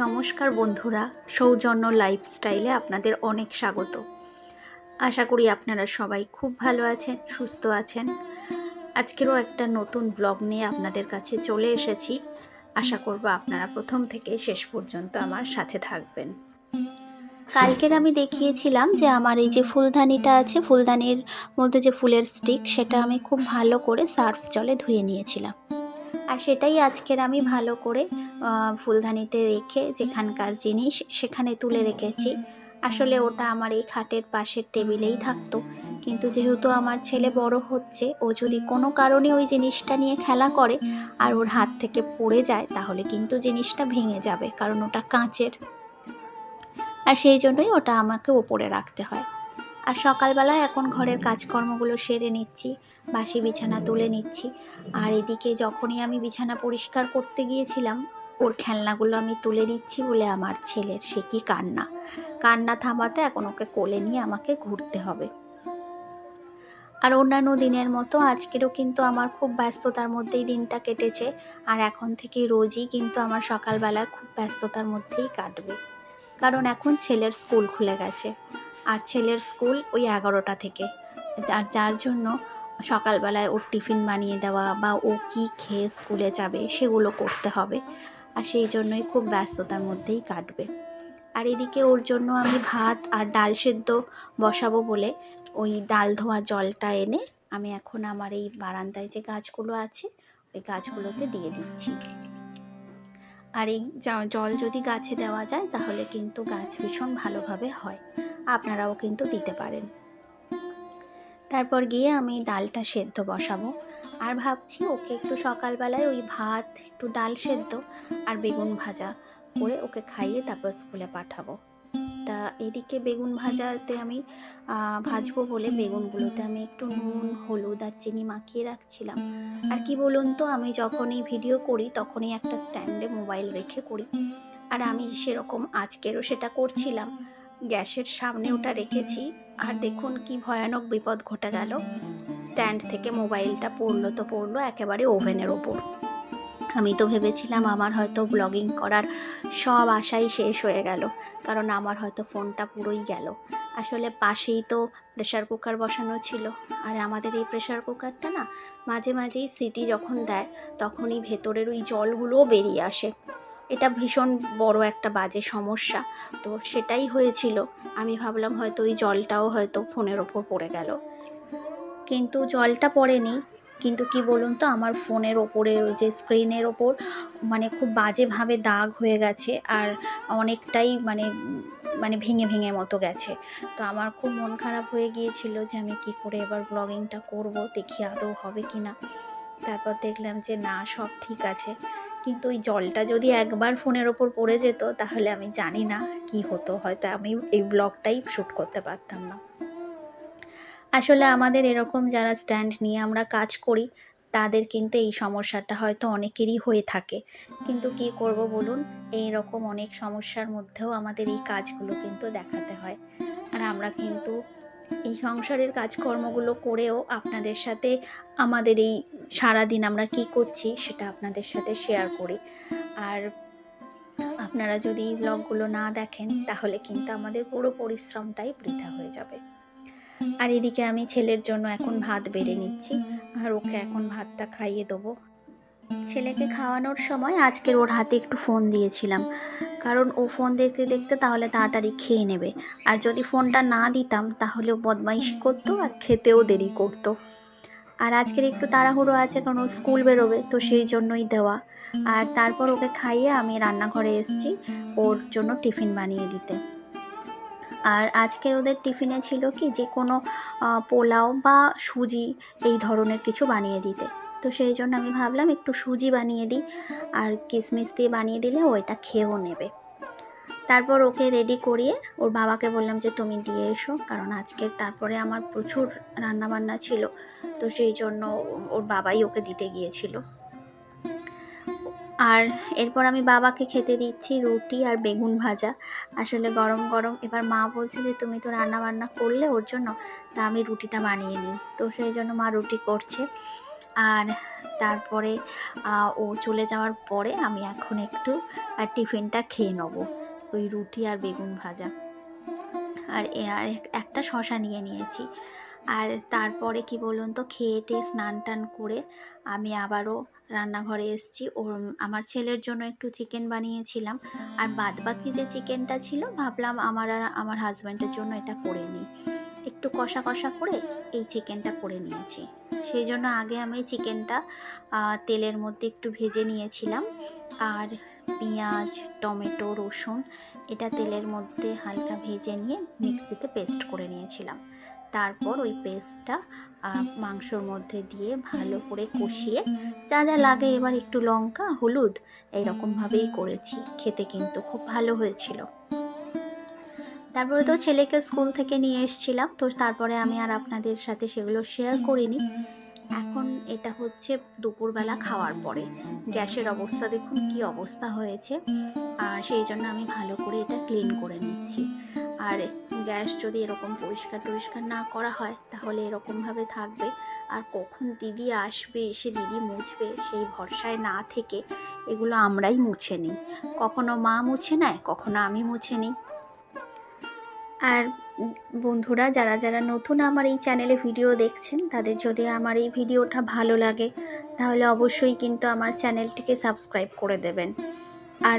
নমস্কার বন্ধুরা, সৌজন্য লাইফস্টাইলে আপনাদের অনেক স্বাগত। আশা করি আপনারা সবাই খুব ভালো আছেন, সুস্থ আছেন। আজকেরও একটা নতুন ব্লগ নিয়ে আপনাদের কাছে চলে এসেছি। আশা করব আপনারা প্রথম থেকে শেষ পর্যন্ত আমার সাথে থাকবেন। কালকের আমি দেখিয়েছিলাম যে আমার এই যে ফুলদানিটা আছে, ফুলদানির মধ্যে যে ফুলের স্টিক, সেটা আমি খুব ভালো করে সার্ফ জলে ধুয়ে নিয়েছিলাম। আর সেটাই আজকের আমি ভালো করে ফুলদানিতে রেখে যেখানকার জিনিস সেখানে তুলে রেখেছি। আসলে ওটা আমার এই খাটের পাশের টেবিলেই থাকতো, কিন্তু যেহেতু আমার ছেলে বড় হচ্ছে, ও যদি কোনো কারণে ওই জিনিসটা নিয়ে খেলা করে আর ওর হাত থেকে পড়ে যায়, তাহলে কিন্তু জিনিসটা ভেঙে যাবে, কারণ ওটা কাঁচের। আর সেই জন্যই ওটা আমাকে ওপরে রাখতে হয়। আর সকালবেলায় এখন ঘরের কাজকর্মগুলো সেরে নিচ্ছি, বাসি বিছানা তুলে নিচ্ছি। আর এদিকে যখনই আমি বিছানা পরিষ্কার করতে গিয়েছিলাম, ওর খেলনাগুলো আমি তুলে দিচ্ছি বলে আমার ছেলের সে কি কান্না থামাতে এখন ওকে কোলে নিয়ে আমাকে ঘুরতে হবে। আর অন্যান্য দিনের মতো আজকেরও কিন্তু আমার খুব ব্যস্ততার মধ্যেই দিনটা কেটেছে। আর এখন থেকে রোজই কিন্তু আমার সকালবেলা খুব ব্যস্ততার মধ্যেই কাটবে, কারণ এখন ছেলের স্কুল খুলে গেছে। আর ছেলের স্কুল ওই 11টা থেকে, আর যার জন্য সকালবেলায় ওর টিফিন বানিয়ে দেওয়া বা ও কী খেয়ে স্কুলে যাবে সেগুলো করতে হবে। আর সেই জন্যই খুব ব্যস্ততার মধ্যেই কাটবে। আর এদিকে ওর জন্য আমি ভাত আর ডাল সেদ্ধ বসাবো বলে ওই ডাল ধোয়া জলটা এনে আমি এখন আমার এই বারান্দায় যে গাছগুলো আছে ওই গাছগুলোতে দিয়ে দিচ্ছি। আর এই জল যদি গাছে দেওয়া যায় তাহলে কিন্তু গাছ ভীষণ ভালোভাবে হয়, আপনারাও কিন্তু দিতে পারেন। তারপর গিয়ে আমি ডালটা সেদ্ধ বসাবো। আর ভাবছি ওকে একটু সকালবেলায় ওই ভাত, একটু ডাল সেদ্ধ আর বেগুন ভাজা করে ওকে খাইয়ে তারপর স্কুলে পাঠাবো। তা এদিকে বেগুন ভাজাতে আমি ভাজবো বলে বেগুনগুলোতে আমি একটু নুন, হলুদ আর চিনি মাখিয়ে রাখছিলাম। আর কি বলুন তো, আমি যখনই ভিডিও করি তখনই একটা স্ট্যান্ডে মোবাইল রেখে করি। আর আমি সেরকম আজকেরও সেটা করছিলাম, গ্যাসের সামনে ওটা রেখেছি। আর দেখুন কি ভয়ানক বিপদ ঘটে গেল। স্ট্যান্ড থেকে মোবাইলটা পড়লো তো পড়লো একেবারে ওভেনের ওপর। আমি তো ভেবেছিলাম আমার হয়তো ব্লগিং করার সব আশাই শেষ হয়ে গেল, কারণ আমার হয়তো ফোনটা পুরোই গেল। আসলে পাশেই তো প্রেসার কুকার বসানো ছিল, আর আমাদের এই প্রেসার কুকারটা না মাঝে মাঝেই সিটি যখন দেয় তখনই ভেতরের ওই জলগুলোও বেরিয়ে আসে। এটা ভীষণ বড় একটা বাজে সমস্যা। তো সেটাই হয়েছিল। আমি ভাবলাম হয়তো ওই জলটাও হয়তো ফোনের ওপর পড়ে গেল, কিন্তু জলটা পড়েনি। কিন্তু কি বলুন তো, আমার ফোনের ওপরে ওই যে স্ক্রিনের ওপর মানে খুব বাজেভাবে দাগ হয়ে গেছে, আর অনেকটাই মানে ভেঙে ভেঙে মতো গেছে। তো আমার খুব মন খারাপ হয়ে গিয়েছিল যে আমি কি করে এবার ব্লগিংটা করব, দেখি আদৌ হবে কি না। তারপর দেখলাম যে না, সব ঠিক আছে। কিন্তু ওই জলটা যদি একবার ফোনের ওপর পড়ে যেত তাহলে আমি জানি না কি হতো, হয়তো আমি এই ব্লগটাই শ্যুট করতে পারতাম না। আসলে আমাদের এরকম যারা স্ট্যান্ড নিয়ে আমরা কাজ করি তাদের কিন্তু এই সমস্যাটা হয়তো অনেকেরই হয়ে থাকে, কিন্তু কি করব বলুন, এই রকম অনেক সমস্যার মধ্যেও আমাদের এই কাজগুলো কিন্তু দেখাতে হয়। আর আমরা কিন্তু এই সংসারের কাজকর্মগুলো করেও আপনাদের সাথে আমাদের এই সারাদিন আমরা কি করছি সেটা আপনাদের সাথে শেয়ার করি। আর আপনারা যদি এই ব্লগগুলো না দেখেন তাহলে কিন্তু আমাদের পুরো পরিশ্রমটাই বৃথা হয়ে যাবে। আর এদিকে আমি ছেলের জন্য এখন ভাত বেড়ে নিচ্ছি, আর ওকে এখন ভাতটা খাইয়ে দেবো। ছেলেকে খাওয়ানোর সময় আজকের ওর হাতে একটু ফোন দিয়েছিলাম, কারণ ও ফোন দেখতে দেখতে তাহলে তাড়াতাড়ি খেয়ে নেবে। আর যদি ফোনটা না দিতাম তাহলে ও বদমাইশি করতো আর খেতেও দেরি করতো। আর আজকের একটু তাড়াহুড়ো আছে, কারণ ও স্কুল বেরোবে, তো সেই জন্যই দেওয়া। আর তারপর ওকে খাইয়ে আমি রান্নাঘরে এসেছি ওর জন্য টিফিন বানিয়ে দিতে। আর আজকে ওদের টিফিনে ছিল কি, যে কোনো পোলাও বা সুজি এই ধরনের কিছু বানিয়ে দিতে। তো সেই জন্য আমি ভাবলাম একটু সুজি বানিয়ে দিই, আর কিশমিশ দিয়ে বানিয়ে দিলে ও এটা খেয়েও নেবে। তারপর ওকে রেডি করিয়ে ওর বাবাকে বললাম যে তুমি দিয়ে এসো, কারণ আজকে তারপরে আমার প্রচুর রান্নাবান্না ছিল, তো সেই জন্য ওর বাবাই ওকে দিতে গিয়েছিল। আর এরপর আমি বাবাকে খেতে দিচ্ছি রুটি আর বেগুন ভাজা। আসলে গরম গরম এবার মা বলছে যে তুমি তো রান্না বান্না করলে ওর জন্য, তা আমি রুটিটা বানিয়ে নিই। তো সেই জন্য মা রুটি করছে। আর তারপরে ও চলে যাওয়ার পরে আমি এখন একটু টিফিনটা খেয়ে নেবো, ওই রুটি আর বেগুন ভাজা আর একটা শশা নিয়ে নিয়েছি। আর তারপরে কি বলুন তো, খেয়ে টেয়ে স্নান টান করে আমি আবারও রান্নাঘরে এসেছি। আমার ছেলের জন্য একটু চিকেন বানিয়েছিলাম, আর বাদবাকি যে চিকেনটা ছিল ভাবলাম আমার আর আমার হাজব্যান্ডের জন্য এটা করে নিই। একটু কষা কষা করে এই চিকেনটা করে নিয়েছি। সেই জন্য আগে আমি চিকেনটা তেলের মধ্যে একটু ভেজে নিয়েছিলাম, আর পেঁয়াজ, টমেটো, রসুন এটা তেলের মধ্যে হালকা ভেজে নিয়ে মিক্সিতে পেস্ট করে নিয়েছিলাম। তারপর ওই পেস্টটা মাংসর মধ্যে দিয়ে ভালো করে কষিয়ে যা যা লাগে, এবার একটু লঙ্কা, হলুদ এইরকমভাবেই করেছি। খেতে কিন্তু খুব ভালো হয়েছিল। তারপরে তো ছেলেকে স্কুল থেকে নিয়ে এসেছিলাম, তো তারপরে আমি আর আপনাদের সাথে সেগুলো শেয়ার করিনি। এখন এটা হচ্ছে দুপুরবেলা খাওয়ার পরে। গ্যাসের অবস্থা দেখুন কি অবস্থা হয়েছে, আর সেই জন্য আমি ভালো করে এটা ক্লিন করে নিচ্ছি। আর গ্যাস যদি এরকম পরিষ্কার না করা হয় তাহলে এরকমভাবে থাকবে, আর কখন দিদি আসবে, এসে দিদি মুছবে সেই ভরসায় না থেকে এগুলো আমরাই মুছে নিই। কখনো মা মুছে নেয়, কখনো আমি মুছে নিই। আর বন্ধুরা, যারা যারা নতুন আমার এই চ্যানেলে ভিডিও দেখছেন, তাদের যদি আমার এই ভিডিওটা ভালো লাগে তাহলে অবশ্যই কিন্তু আমার চ্যানেলটিকে সাবস্ক্রাইব করে দেবেন, আর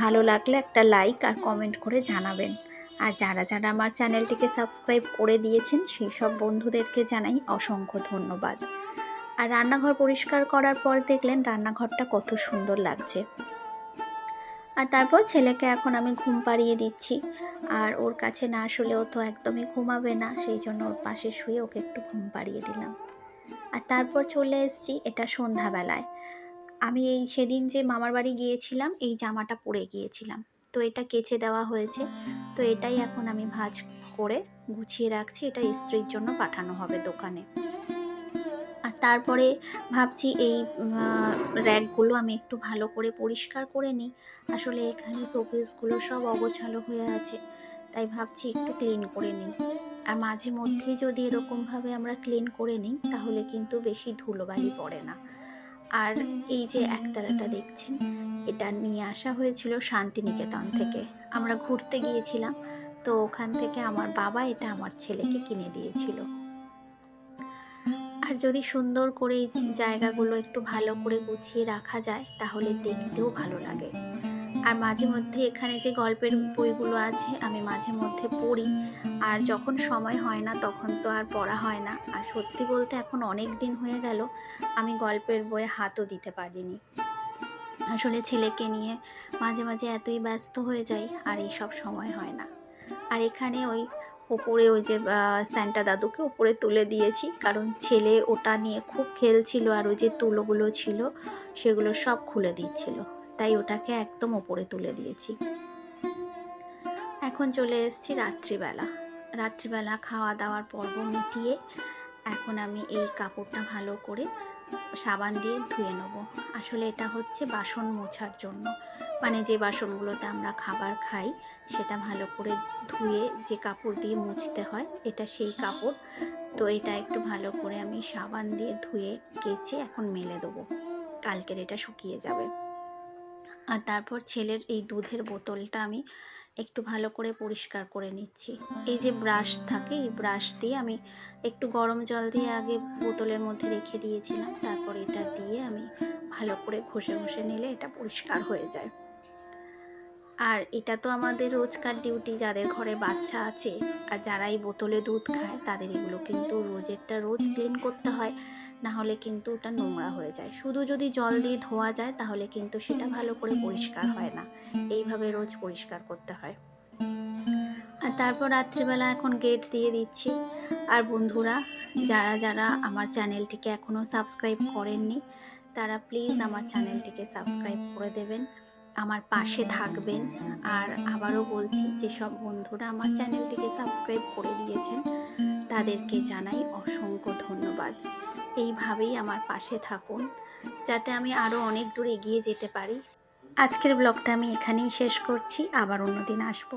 ভালো লাগলে একটা লাইক আর কমেন্ট করে জানাবেন। আর যারা যারা আমার চ্যানেলটিকে সাবস্ক্রাইব করে দিয়েছেন সেই সব বন্ধুদেরকে জানাই অসংখ্য ধন্যবাদ। আর রান্নাঘর পরিষ্কার করার পর দেখলেন রান্নাঘরটা কত সুন্দর লাগছে। আর তারপর ছেলেকে এখন আমি ঘুম পাড়িয়ে দিচ্ছি, আর ওর কাছে না শুলেও তো একদমই ঘুমাবে না, সেই জন্য ওর পাশে শুয়ে ওকে একটু ঘুম পাড়িয়ে দিলাম। আর তারপর চলে এসেছি এটা সন্ধ্যাবেলায়। আমি সেদিন যে মামার বাড়ি গিয়েছিলাম এই জামাটা পরে গিয়েছিলাম, তো এটা কেচে দেওয়া হয়েছে, তো এটাই এখন আমি ভাঁজ করে গুছিয়ে রাখছি। এটা ইস্ত্রির জন্য পাঠানো হবে দোকানে। আর তারপরে ভাবছি এই র্যাকগুলো আমি একটু ভালো করে পরিষ্কার করে নিই। আসলে এখানে শোকেসগুলো সব অগোছালো হয়ে আছে, তাই ভাবছি একটু ক্লিন করে নিই। আর মাঝে মধ্যেই যদি এরকমভাবে আমরা ক্লিন করে নিই তাহলে কিন্তু বেশি ধুলোবালি পড়ে না। আর এই যে একতারাটা দেখছেন, এটা নিয়ে আসা হয়েছিল শান্তিনিকেতন থেকে। আমরা ঘুরতে গিয়েছিলাম, তো ওখান থেকে আমার বাবা এটা আমার ছেলেকে কিনে দিয়েছিল। আর যদি সুন্দর করে এই জায়গাগুলো একটু ভালো করে গুছিয়ে রাখা যায় তাহলে দেখতেও ভালো লাগে। আর মাঝে মধ্যে এখানে যে গল্পের বইগুলো আছে আমি মাঝে মধ্যে পড়ি, আর যখন সময় হয় না তখন তো আর পড়া হয় না। আর সত্যি বলতে এখন অনেক দিন হয়ে গেল আমি গল্পের বইয়ে হাতও দিতে পারিনি। আসলে ছেলেকে নিয়ে মাঝে মাঝে এতই ব্যস্ত হয়ে যাই আর এইসব সময় হয় না। আর এখানে ওই ওপরে ওই যে স্যান্টা দাদুকে ওপরে তুলে দিয়েছি, কারণ ছেলে ওটা নিয়ে খুব খেলছিল, আর ওই যে তুলোগুলো ছিল সেগুলো সব খুলে দিচ্ছিল, তাই ওটাকে একদম ওপরে তুলে দিয়েছি। এখন চলে এসেছি রাত্রিবেলা খাওয়া দাওয়ার পর্ব মিটিয়ে এখন আমি এই কাপড়টা ভালো করে সাবান দিয়ে ধুয়ে নেব। আসলে এটা হচ্ছে বাসন মোছার জন্য, মানে যে বাসনগুলোতে আমরা খাবার খাই সেটা ভালো করে ধুয়ে যে কাপড় দিয়ে মুছতে হয়, এটা সেই কাপড়। তো এটা একটু ভালো করে আমি সাবান দিয়ে ধুয়ে কেচে এখন মেলে দেবো, কালকের এটা শুকিয়ে যাবে। আর তারপর ছেলের এই দুধের বোতলটা আমি একটু ভালো করে পরিষ্কার করে নিচ্ছি। এই যে ব্রাশ থাকে, এই ব্রাশ দিয়ে আমি একটু গরম জল দিয়ে আগে বোতলের মধ্যে রেখে দিয়েছিলাম, তারপর এটা দিয়ে আমি ভালো করে ঘষে ঘষে নিলে এটা পরিষ্কার হয়ে যায়। আর এটা তো আমাদের রোজকার ডিউটি, যাদের ঘরে বাচ্চা আছে আর যারা এই বোতলে দুধ খায় তাদের এগুলো কিন্তু রোজ ক্লিন করতে হয়, না হলে কিন্তু ওটা নোংরা হয়ে যায়। শুধু যদি জল দিয়ে ধোয়া যায় তাহলে কিন্তু সেটা ভালো করে পরিষ্কার হয় না, এইভাবে রোজ পরিষ্কার করতে হয়। আর তারপর রাত্রিবেলা এখন গেট দিয়ে দিচ্ছি। আর বন্ধুরা, যারা যারা আমার চ্যানেলটিকে এখনও সাবস্ক্রাইব করেননি তারা প্লিজ আমার চ্যানেলটিকে সাবস্ক্রাইব করে দেবেন, আমার পাশে থাকবেন। আর আবারও বলছি, যেসব বন্ধুরা আমার চ্যানেলটিকে সাবস্ক্রাইব করে দিয়েছেন তাদেরকে জানাই অসংখ্য ধন্যবাদ। এইভাবেই আমার পাশে থাকুন যাতে আমি আরও অনেক দূর এগিয়ে যেতে পারি। আজকের ব্লগটা আমি এখানেই শেষ করছি, আবার অন্যদিন আসবো।